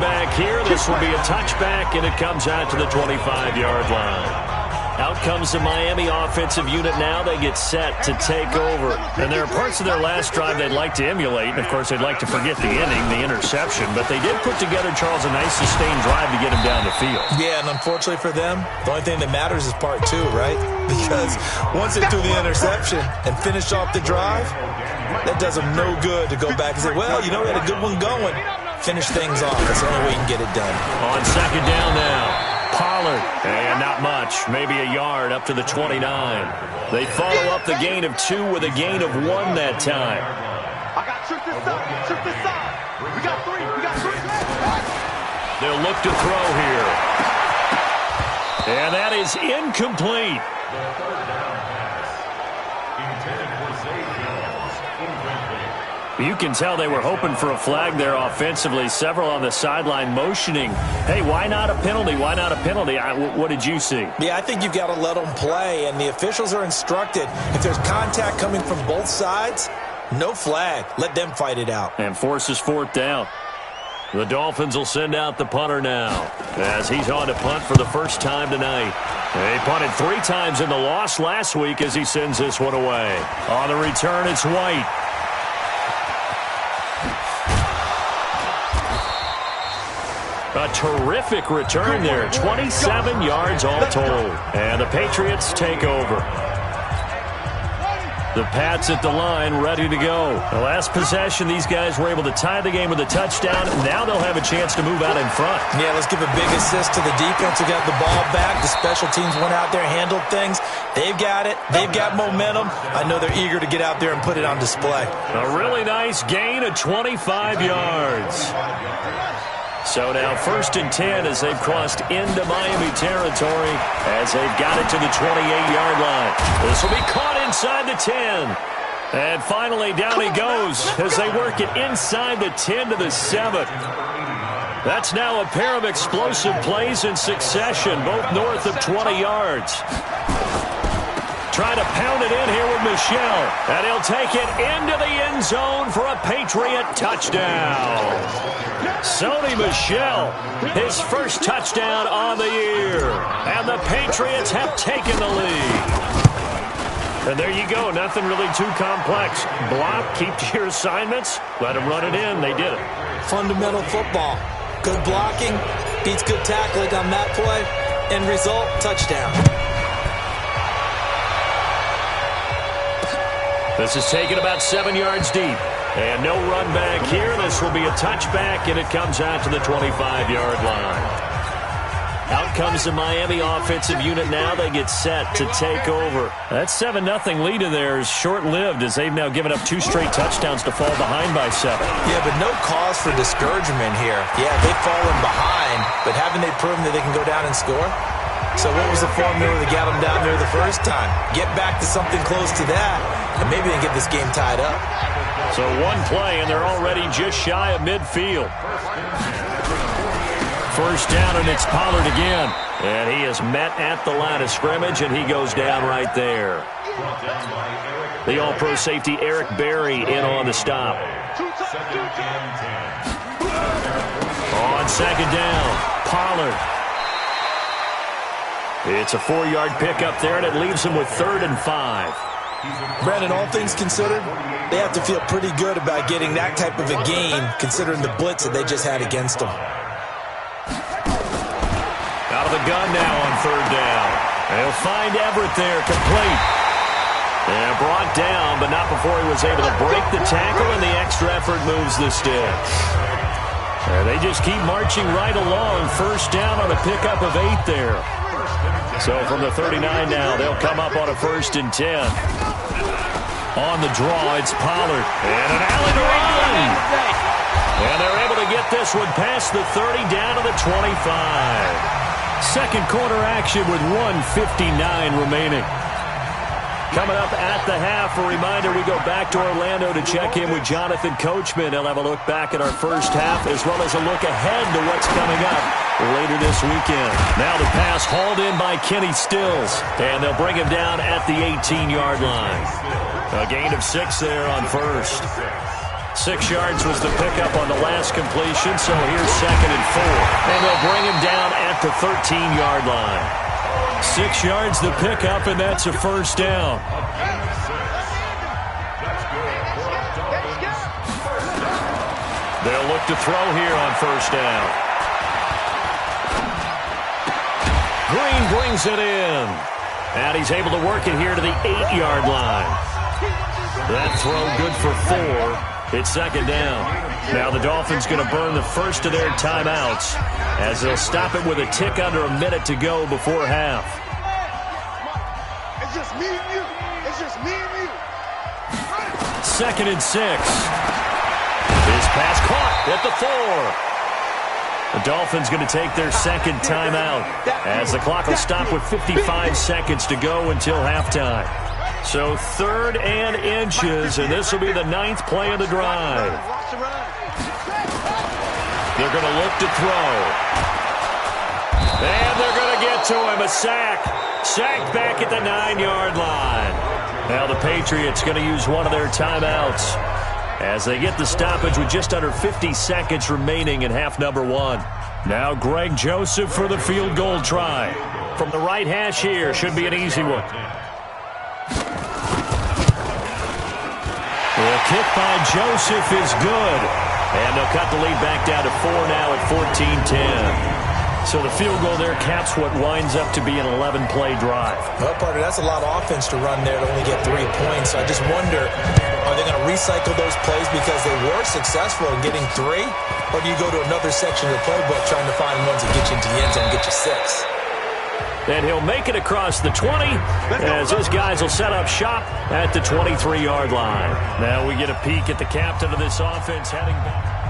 back here. This will be a touchback, and it comes out to the 25-yard line. Out comes the Miami offensive unit now. They get set to take over. And there are parts of their last drive they'd like to emulate. And, of course, they'd like to forget the inning, the interception. But they did put together, Charles, a nice sustained drive to get him down the field. Yeah, and unfortunately for them, the only thing that matters is part two, right? Because once they threw the interception and finished off the drive, that does them no good to go back and say, well, you know, we had a good one going. Finish things off. That's the only way you can get it done. On second down now. Pollard, and not much, maybe a yard up to the 29. They follow up the gain of 2 with a gain of 1 that time. I got trick this side. We got 3. They'll look to throw here. And that is incomplete. You can tell they were hoping for a flag there offensively. Several on the sideline motioning, hey, why not a penalty? Why not a penalty? What did you see? Yeah, I think you've got to let them play, and the officials are instructed. If there's contact coming from both sides, no flag. Let them fight it out. And forces 4th down. The Dolphins will send out the punter now as he's on to punt for the first time tonight. They punted 3 times in the loss last week as he sends this one away. On the return, it's White. A terrific return there. 27 yards all told. And the Patriots take over. The Pats at the line, ready to go. The last possession, these guys were able to tie the game with a touchdown. Now they'll have a chance to move out in front. Yeah, let's give a big assist to the defense who got the ball back. The special teams went out there, handled things. They've got it. They've got momentum. I know they're eager to get out there and put it on display. A really nice gain of 25 yards. So now 1st and 10 as they've crossed into Miami territory as they've got it to the 28-yard line. This will be caught inside the 10. And finally down he goes as they work it inside the 10 to the 7. That's now a pair of explosive plays in succession, both north of 20 yards. Trying to pound it in here with Michel. And he'll take it into the end zone for a Patriot touchdown. Sony Michel, his first touchdown on the year. And the Patriots have taken the lead. And there you go. Nothing really too complex. Block, keep to your assignments, let them run it in. They did it. Fundamental football. Good blocking beats good tackling on that play. End result, touchdown. This is taken about 7 yards deep. And no run back here. This will be a touchback, and it comes out to the 25-yard line. Out comes the Miami offensive unit now. They get set to take over. That 7-0 lead in there is short-lived as they've now given up 2 straight touchdowns to fall behind by 7. Yeah, but no cause for discouragement here. Yeah, they've fallen behind, but haven't they proven that they can go down and score? So what was the formula that got them down there the first time? Get back to something close to that, and maybe they can get this game tied up. So 1 play, and they're already just shy of midfield. First down, and it's Pollard again. And he is met at the line of scrimmage, and he goes down right there. The All-Pro safety Eric Berry in on the stop. On second down, Pollard. It's a 4-yard pickup there, and it leaves him with 3rd and 5. Brandon, all things considered, they have to feel pretty good about getting that type of a gain, considering the blitz that they just had against them. Out of the gun now on 3rd down. They'll find Everett there, complete. And brought down, but not before he was able to break the tackle, and the extra effort moves the sticks. And they just keep marching right along. First down on a pickup of 8 there. So from the 39 now, they'll come up on a 1st and 10. On the draw, it's Pollard. And an alley run. And they're able to get this one past the 30 down to the 25. Second quarter action with 1:59 remaining. Coming up at the half, a reminder, we go back to Orlando to check in with Jonathan Coachman. He'll have a look back at our first half as well as a look ahead to what's coming up later this weekend. Now the pass hauled in by Kenny Stills, and they'll bring him down at the 18-yard line. A gain of 6 there on first. 6 yards was the pickup on the last completion, so here's 2nd and 4. And they'll bring him down at the 13-yard line. 6 yards the pickup, and that's a first down. They'll look to throw here on first down. Green brings it in. And he's able to work it here to the 8-yard line. That throw good for 4. It's 2nd down. Now the Dolphins going to burn the first of their timeouts as they'll stop it with a tick under a minute to go before half. It's just me and you. It's just me and you. 2nd and 6. His pass caught at the 4. The Dolphins going to take their second timeout as the clock will stop with 55 seconds to go until halftime. So 3rd and inches, and this will be the 9th play of the drive. They're going to look to throw. And they're going to get to him. A sack. Sacked back at the 9-yard line. Now the Patriots going to use one of their timeouts as they get the stoppage with just under 50 seconds remaining in half number 1. Now Greg Joseph for the field goal try. From the right hash here, should be an easy one. The kick by Joseph is good. And they'll cut the lead back down to 4 now at 14-10. So the field goal there caps what winds up to be an 11-play drive. Well, partner, that's a lot of offense to run there to only get 3 points. So I just wonder, are they going to recycle those plays because they were successful in getting 3? Or do you go to another section of the playbook trying to find ones that get you into the end zone and get you 6? And he'll make it across the 20 as his guys will set up shop at the 23-yard line. Now we get a peek at the captain of this offense heading back.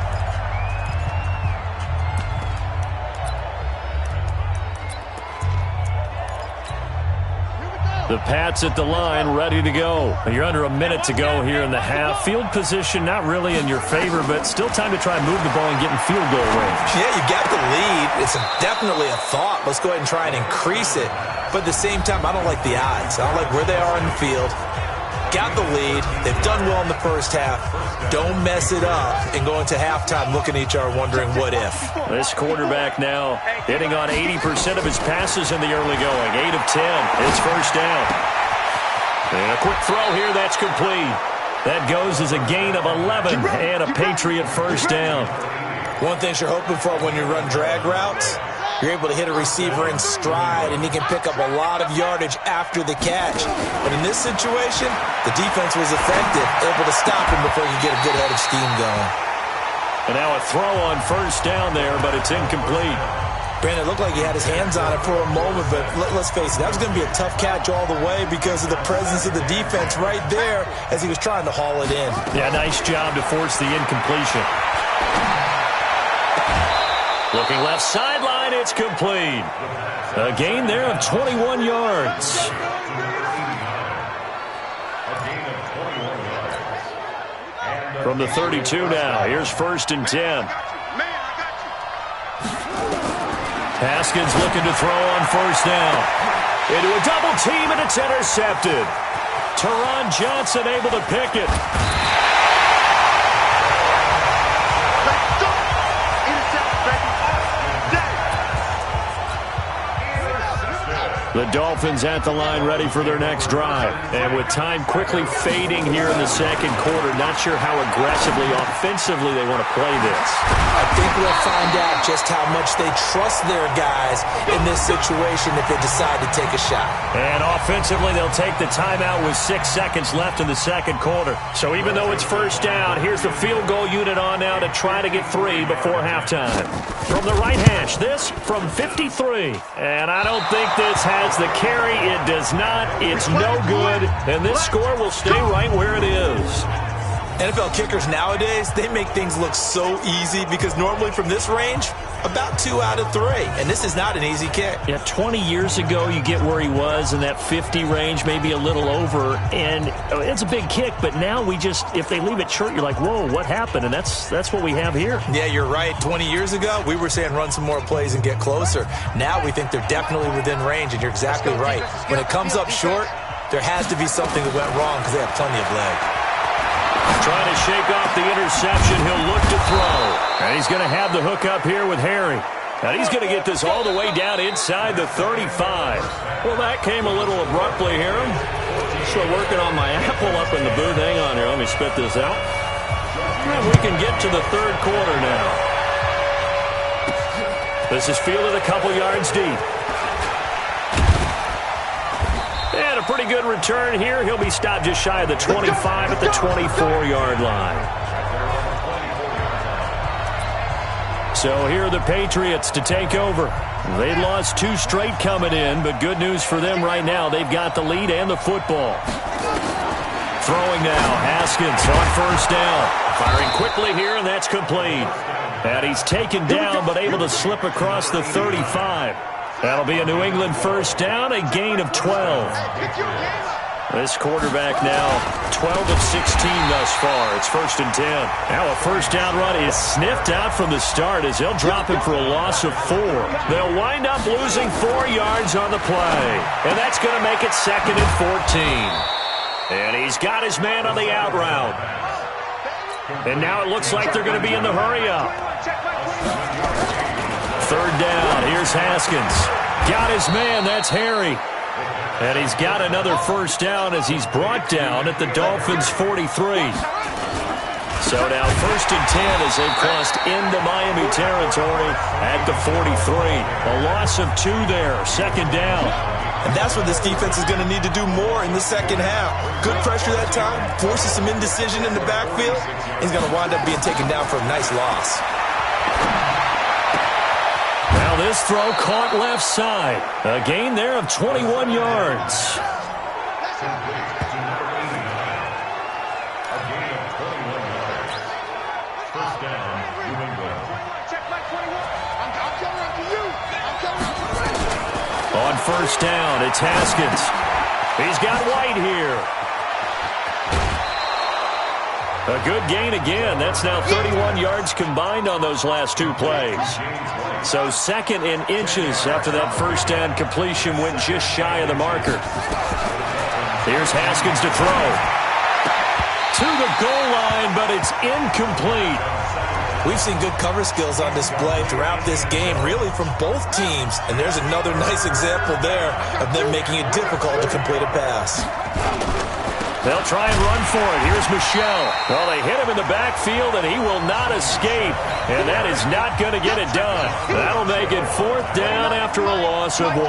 The Pats at the line, ready to go. You're under a minute to go here in the half. Field position not really in your favor, but still time to try and move the ball and get in field goal range. Yeah, you got the lead. It's definitely a thought. Let's go ahead and try and increase it. But at the same time, I don't like the odds. I don't like where they are in the field. Got the lead. They've done well in the first half. Don't mess it up and go into halftime looking at each other wondering what if. This quarterback now hitting on 80% of his passes in the early going. 8 of 10. It's first down. And a quick throw here. That's complete. That goes as a gain of 11 and a Patriot first down. One thing you're hoping for when you run drag routes, you're able to hit a receiver in stride, and he can pick up a lot of yardage after the catch. But in this situation, the defense was effective, able to stop him before he could get a good head of steam going. And now a throw on first down there, but it's incomplete. Brandon, it looked like he had his hands on it for a moment, but let's face it, that was going to be a tough catch all the way because of the presence of the defense right there as he was trying to haul it in. Yeah, nice job to force the incompletion. Looking left sideline, it's complete. A gain there of 21 yards. From the 32 now, here's 1st and 10. Haskins looking to throw on first down. Into a double team, and it's intercepted. Teron Johnson able to pick it. The Dolphins at the line ready for their next drive. And with time quickly fading here in the second quarter, not sure how aggressively, offensively they want to play this. I think we'll find out just how much they trust their guys in this situation if they decide to take a shot. And offensively, they'll take the timeout with 6 seconds left in the second quarter. So even though it's first down, here's the field goal unit on now to try to get 3 before halftime. From the right hash, this from 53. And I don't think this has the carry. It does not. It's no good. And this score will stay right where it is. NFL kickers nowadays, they make things look so easy because normally from this range, about 2 out of 3. And this is not an easy kick. Yeah, 20 years ago, you get where he was in that 50 range, maybe a little over. And it's a big kick, but now we just, if they leave it short, you're like, whoa, what happened? And that's what we have here. Yeah, you're right. 20 years ago, we were saying run some more plays and get closer. Now we think they're definitely within range, and you're exactly right. When it comes up short, there has to be something that went wrong because they have plenty of leg. trying to shake off the interception. He'll look to throw. And he's going to have the hook up here with Harry. And he's going to get this all the way down inside the 35. Well, that came a little abruptly here. Still working on my apple up in the booth. Hang on here. Let me spit this out. And we can get to the third quarter now. This is fielded a couple yards deep. And a pretty good return here. He'll be stopped just shy of the 25 at the 24-yard line. So here are the Patriots to take over. They'd lost 2 straight coming in, but good news for them right now. They've got the lead and the football. Throwing now, Haskins on first down. Firing quickly here, and that's complete. And he's taken down, but able to slip across the 35. That'll be a New England first down, a gain of 12. This quarterback now 12 of 16 thus far. It's 1st and 10. Now a first down run is sniffed out from the start as they'll drop him for a loss of 4. They'll wind up losing 4 yards on the play. And that's going to make it 2nd and 14. And he's got his man on the out route. And now it looks like they're going to be in the hurry up. 3rd down. Here's Haskins. Got his man. That's Harry. And he's got another first down as he's brought down at the Dolphins' 43. So now 1st and 10 as they've crossed into Miami territory at the 43. A loss of 2 there, 2nd down. And that's what this defense is going to need to do more in the second half. Good pressure that time, forces some indecision in the backfield. He's going to wind up being taken down for a nice loss. Now this throw caught left side. A gain there of 21 yards. On first down, it's Haskins. He's got White here. A good gain again. That's now 31 yards combined on those last 2 plays. So 2nd in inches after that first down completion went just shy of the marker. Here's Haskins to throw. To the goal line, but it's incomplete. We've seen good cover skills on display throughout this game, really from both teams. And there's another nice example there of them making it difficult to complete a pass. They'll try and run for it. Here's Michel. Well, they hit him in the backfield, and he will not escape. And that is not going to get it done. That'll make it 4th down after a loss of 1.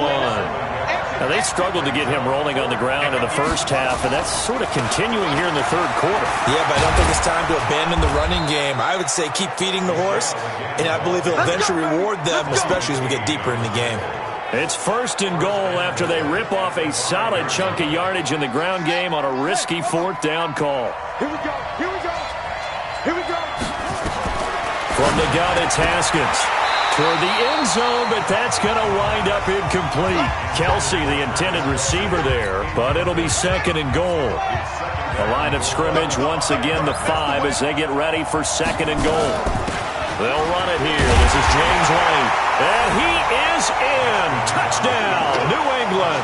Now, they struggled to get him rolling on the ground in the first half, and that's sort of continuing here in the third quarter. Yeah, but I don't think it's time to abandon the running game. I would say keep feeding the horse, and I believe he'll eventually reward them, especially as we get deeper in the game. It's 1st and goal after they rip off a solid chunk of yardage in the ground game on a risky 4th down call. Here we go. Here we go. Here we go. From the gun, it's Haskins. Toward the end zone, but that's going to wind up incomplete. Kelsey, the intended receiver there, but it'll be 2nd and goal. The line of scrimmage, once again, the 5 as they get ready for 2nd and goal. They'll run it here. This is James White. And he is in. Touchdown, New England.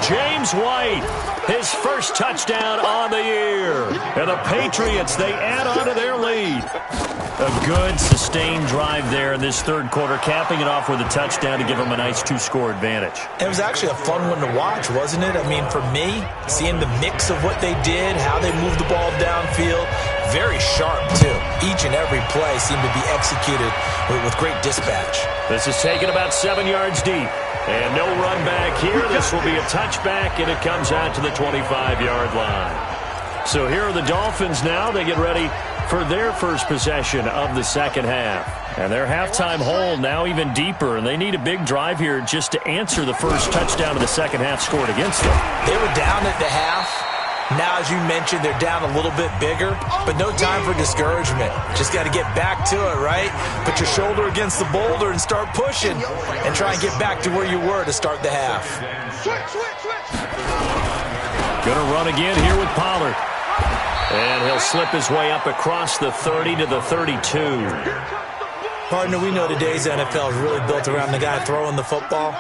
James White, his first touchdown on the year. And the Patriots, they add on to their lead. A good, sustained drive there in this third quarter, capping it off with a touchdown to give them a nice 2-score advantage. It was actually a fun one to watch, wasn't it? I mean, for me, seeing the mix of what they did, how they moved the ball downfield, very sharp, too. Each and every play seemed to be executed with great dispatch. This is taken about 7 yards deep. And no run back here. This will be a touchback, and it comes out to the 25-yard line. So here are the Dolphins now. They get ready for their first possession of the second half. And their halftime hold now even deeper, and they need a big drive here just to answer the first touchdown of the second half scored against them. They were down at the half. Now, as you mentioned, they're down a little bit bigger, but no time for discouragement. Just got to get back to it, right? Put your shoulder against the boulder and start pushing and try and get back to where you were to start the half. Going to run again here with Pollard. And he'll slip his way up across the 30 to the 32. Partner, we know today's NFL is really built around the guy throwing the football.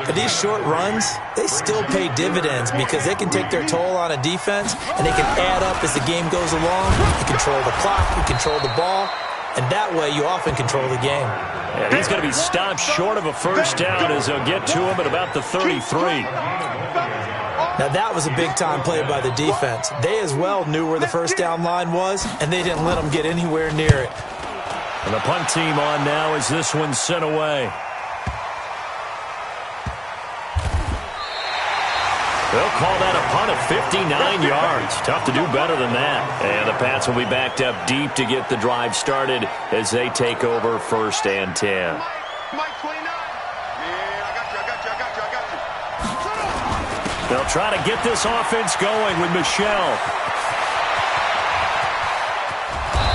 But these short runs, they still pay dividends because they can take their toll on a defense, and they can add up as the game goes along. You control the clock, you control the ball, and that way you often control the game. And he's going to be stopped short of a first down as they'll get to him at about the 33. Now, that was a big-time play by the defense. They as well knew where the first down line was, and they didn't let them get anywhere near it. And the punt team on now as this one's sent away. They'll call that a punt of 59 yards. Tough to do better than that. And the Pats will be backed up deep to get the drive started as they take over 1st and 10. Mike 29. Yeah, I got you. They'll try to get this offense going with Michel.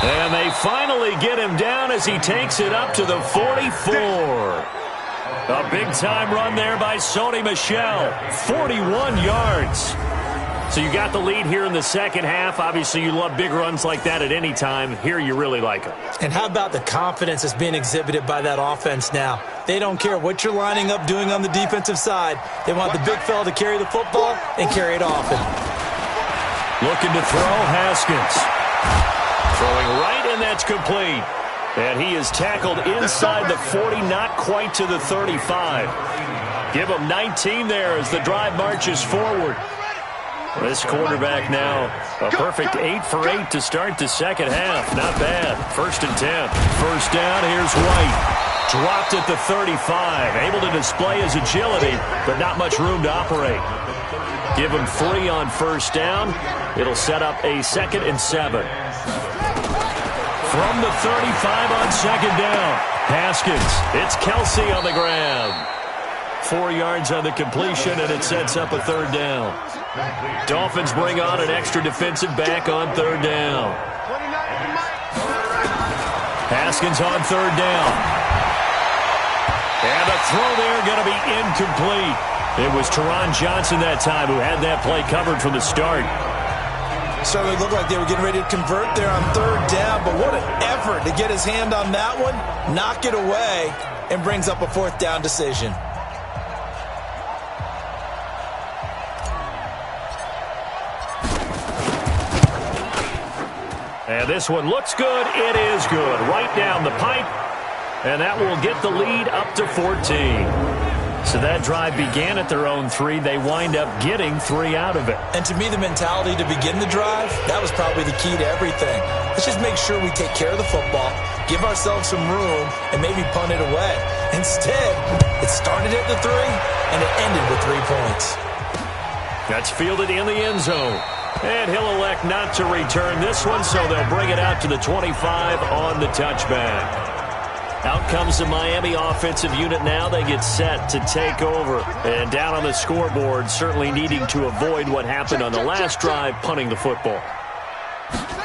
And they finally get him down as he takes it up to the 44. A big-time run there by Sony Michel. 41 yards. So you got the lead here in the second half. Obviously, you love big runs like that at any time. Here, you really like them. And how about the confidence that's being exhibited by that offense now? They don't care what you're lining up doing on the defensive side. They want the big fella to carry the football and carry it often. Looking to throw, Haskins. Throwing right, and that's complete. And he is tackled inside the 40, not quite to the 35. Give him 19 there as the drive marches forward. This quarterback now, a perfect 8 for 8 to start the second half. Not bad. 1st and 10. First down, here's White. Dropped at the 35. Able to display his agility, but not much room to operate. Give him 3 on first down. It'll set up a 2nd and 7. From the 35 on second down. Haskins. It's Kelsey on the grab. 4 yards on the completion, and it sets up a 3rd down. Dolphins bring on an extra defensive back on 3rd down. Haskins on 3rd down. And the throw there going to be incomplete. It was Teron Johnson that time who had that play covered from the start. Certainly looked like they were getting ready to convert there on 3rd down, but what an effort to get his hand on that one, knock it away, and brings up a 4th down decision. And this one looks good. It is good. Right down the pipe, and that will get the lead up to 14. So that drive began at their own 3. They wind up getting 3 out of it. And to me, the mentality to begin the drive, that was probably the key to everything. Let's just make sure we take care of the football, give ourselves some room, and maybe punt it away. Instead, it started at the 3, and it ended with 3 points. That's fielded in the end zone. And he'll elect not to return this one, so they'll bring it out to the 25 on the touchback. Out comes the Miami offensive unit now. They get set to take over. And down on the scoreboard, certainly needing to avoid what happened on the last drive, punting the football.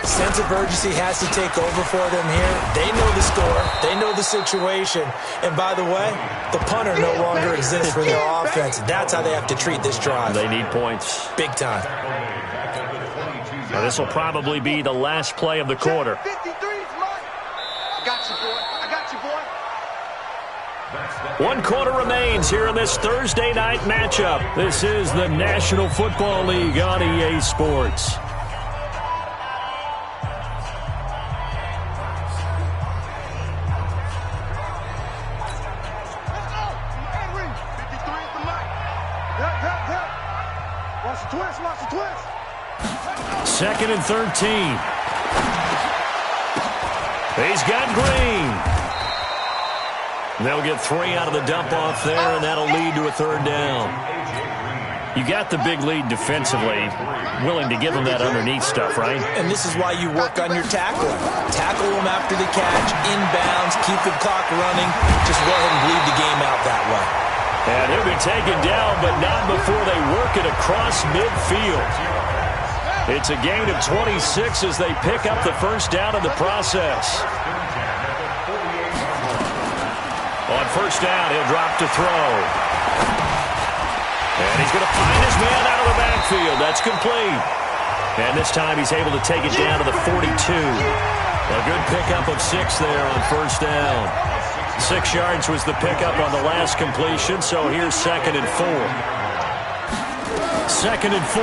Sense of urgency has to take over for them here. They know the score. They know the situation. And by the way, the punter no longer exists for their offense. That's how they have to treat this drive. They need points. Big time. Now, this will probably be the last play of the quarter. 53 is mine. I got you, boy. I got you, boy. 1 quarter remains here in this Thursday night matchup. This is the National Football League on EA Sports. Watch the twist. 2nd and 13. He's got Green. They'll get 3 out of the dump-off there, and that'll lead to a 3rd down. You got the big lead defensively, willing to give them that underneath stuff, right? And this is why you work on your tackling. Tackle them after the catch, inbounds, keep the clock running. Just go ahead and bleed the game out that way. And he'll be taken down, but not before they work it across midfield. It's a gain of 26 as they pick up the 1st down in the process. On 1st down, he'll drop to throw. And he's going to find his man out of the backfield. That's complete. And this time he's able to take it down to the 42. A good pickup of 6 there on 1st down. 6 yards was the pickup on the last completion, so here's 2nd and 4. 2nd and 4.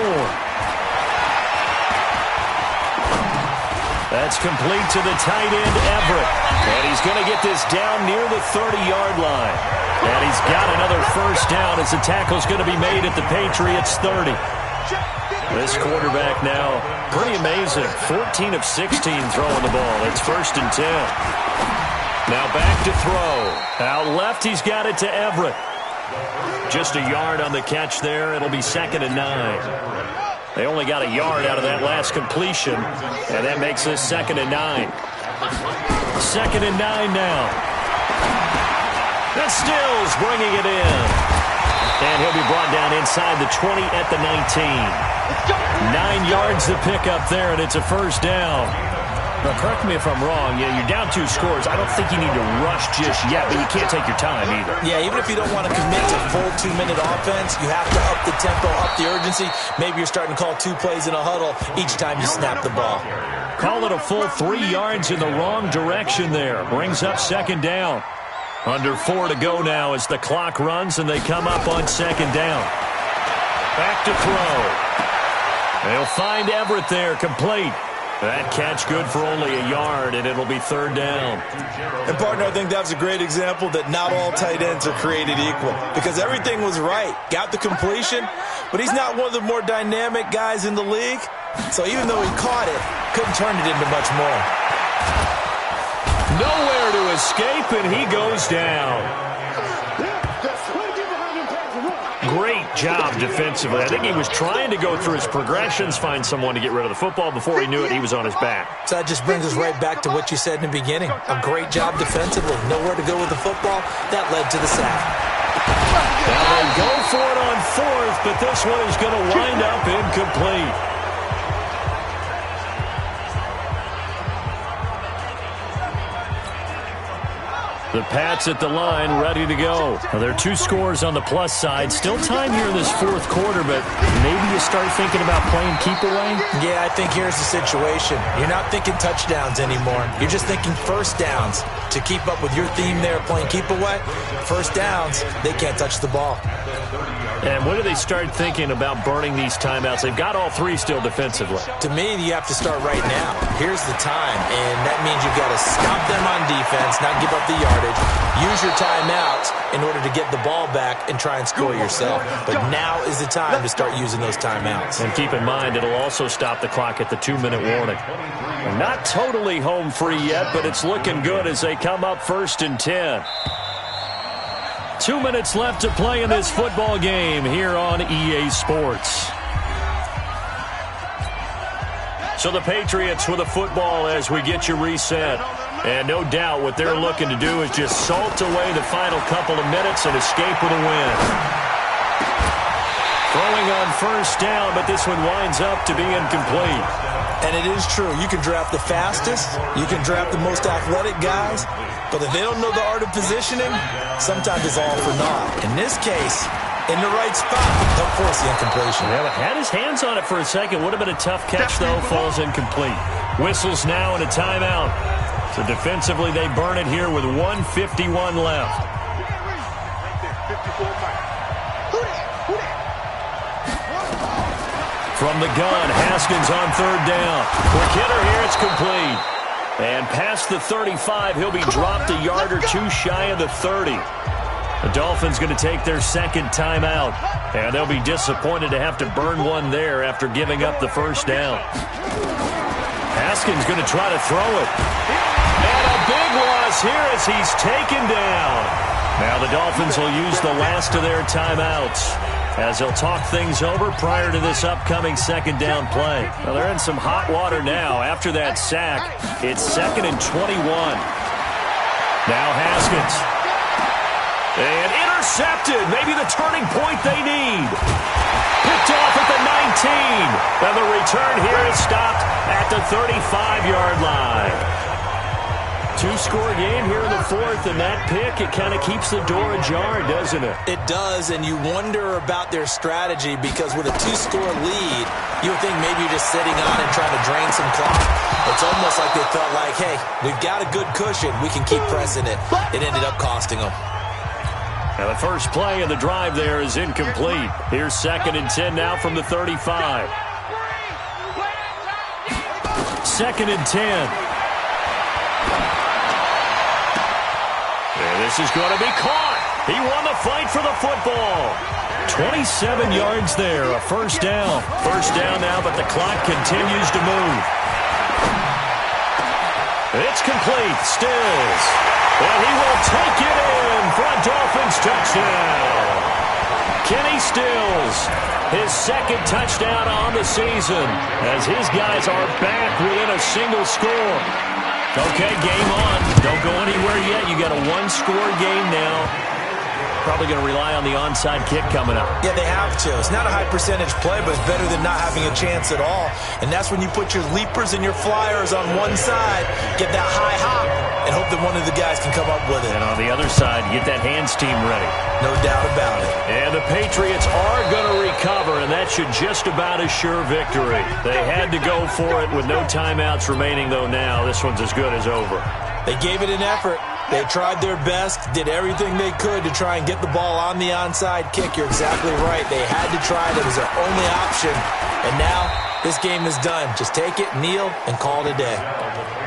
That's complete to the tight end, Everett. And he's going to get this down near the 30-yard line. And he's got another first down as the tackle's going to be made at the Patriots' 30. This quarterback now, pretty amazing. 14 of 16 throwing the ball. It's 1st and 10. Now back to throw. Out left, he's got it to Everett. Just a yard on the catch there. It'll be 2nd and 9. They only got a yard out of that last completion, and that makes this 2nd and 9. 2nd and 9 now. That's Stills bringing it in. And he'll be brought down inside the 20 at the 19. 9 yards to pick up there, and it's a first down. Now, correct me if I'm wrong. Yeah, you're down 2 scores. I don't think you need to rush just yet, but you can't take your time either. Yeah, even if you don't want to commit to full 2-minute offense, you have to up the tempo, up the urgency. Maybe you're starting to call 2 plays in a huddle each time you snap the ball. Call it a full 3 yards in the wrong direction there. Brings up 2nd down. Under 4 to go now as the clock runs and they come up on 2nd down. Back to throw. They'll find Everett there, complete. That catch good for only a yard, and it'll be 3rd down. And, partner, I think that was a great example that not all tight ends are created equal because everything was right. Got the completion, but he's not one of the more dynamic guys in the league. So even though he caught it, couldn't turn it into much more. Nowhere to escape, and he goes down. Great job defensively. I think he was trying to go through his progressions, find someone to get rid of the football. Before he knew it, he was on his back. So that just brings us right back to what you said in the beginning. A great job defensively. Nowhere to go with the football. That led to the sack. Now they go for it on 4th, but this one is going to wind up incomplete. The Pats at the line, ready to go. Now, there are 2 scores on the plus side. Still time here in this 4th quarter, but maybe you start thinking about playing keep away? Yeah, I think here's the situation. You're not thinking touchdowns anymore. You're just thinking first downs. To keep up with your theme there, playing keep away, first downs, they can't touch the ball. And when do they start thinking about burning these timeouts? They've got all 3 still defensively. To me, you have to start right now. Here's the time, and that means you've got to stop them on defense, not give up the yardage. Use your timeouts in order to get the ball back and try and score yourself. But now is the time to start using those timeouts. And keep in mind, it'll also stop the clock at the 2-minute warning. Not totally home free yet, but it's looking good as they come up 1st and 10. 2 minutes left to play in this football game here on EA Sports. So the Patriots with the football as we get you reset. And no doubt what they're looking to do is just salt away the final couple of minutes and escape with a win. Throwing on 1st down, but this one winds up to be incomplete. And it is true. You can draft the fastest. You can draft the most athletic guys. But if they don't know the art of positioning, sometimes it's all for naught. In this case, in the right spot, they'll force the incompletion. Yeah, had his hands on it for a second. Would have been a tough catch, though. Falls incomplete. Whistles now and a timeout. So defensively, they burn it here with 1:51 left. From the gun, Haskins on 3rd down. Quick hitter here, it's complete. And past the 35, he'll be dropped a yard or 2 shy of the 30. The Dolphins going to take their 2nd timeout. And they'll be disappointed to have to burn one there after giving up the 1st down. Haskins going to try to throw it. And a big loss here as he's taken down. Now the Dolphins will use the last of their timeouts as they'll talk things over prior to this upcoming 2nd down play. Well, they're in some hot water now. After that sack, it's 2nd and 21. Now Haskins. And intercepted. Maybe the turning point they need. Picked off at the 19. And the return here is stopped at the 35-yard line. Two-score game here in the fourth, and that pick, it kind of keeps the door ajar, doesn't it? It does, and you wonder about their strategy because with a two-score lead, you would think maybe you're just sitting on and trying to drain some clock. It's almost like they felt like, hey, we've got a good cushion. We can keep pressing it. It ended up costing them. Now the first play of the drive there is incomplete. Here's 2nd and 10 now from the 35. 2nd and 10. And this is going to be caught. He won the fight for the football. 27 yards there, a first down. First down now, but the clock continues to move. It's complete. Stills. And he will take it in for a Dolphins touchdown. Kenny Stills, his 2nd touchdown on the season as his guys are back within a single score. Okay, game on. Don't go anywhere yet. You got a one-score game now. Probably going to rely on the onside kick coming up. Yeah, they have to. It's not a high-percentage play, but it's better than not having a chance at all. And that's when you put your leapers and your flyers on one side, get that high hop, and hope that one of the guys can come up with it. And on the other side, get that hands team ready. No doubt about it. And the Patriots are going to recover, and that should just about assure victory. They had to go for it with no timeouts remaining, though now. This one's as good as over. They gave it an effort. They tried their best, did everything they could to try and get the ball on the onside kick. You're exactly right. They had to try it. It was their only option. And now this game is done. Just take it, kneel, and call it a day.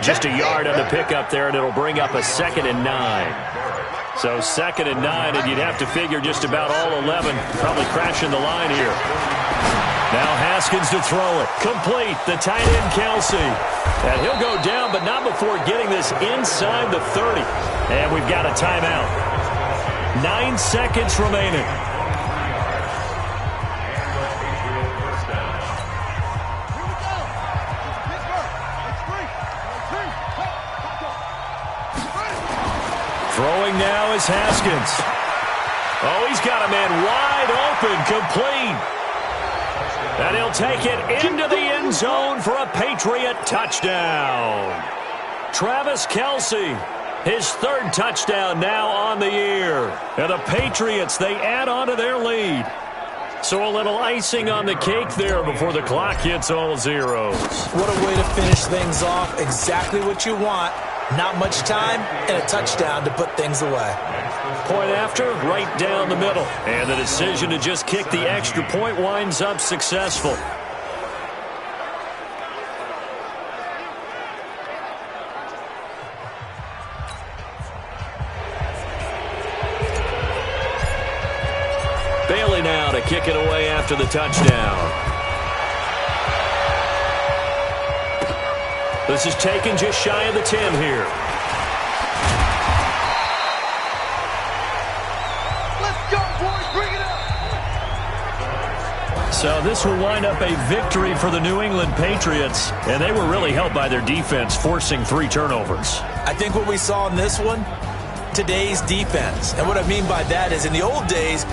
Just a yard on the pickup there, and it'll bring up a 2nd and 9. So 2nd and 9, and you'd have to figure just about all 11 probably crashing the line here. Now Haskins to throw it. Complete. The tight end, Kelsey. And he'll go down, but not before getting this inside the 30. And we've got a timeout. 9 seconds remaining. Throwing now is Haskins. Oh, he's got a man wide open, complete. And he'll take it into the end zone for a Patriot touchdown. Travis Kelce, his 3rd touchdown now on the year. And the Patriots, they add on to their lead. So a little icing on the cake there before the clock hits all zeros. What a way to finish things off. Exactly what you want. Not much time and a touchdown to put things away. Point after, right down the middle. And the decision to just kick the extra point winds up successful. Bailey now to kick it away after the touchdown. This is taken just shy of the 10 here. Let's go, boys. Bring it up. So this will wind up a victory for the New England Patriots, and they were really helped by their defense, forcing 3 turnovers. I think what we saw in this one, today's defense. And what I mean by that is in the old days,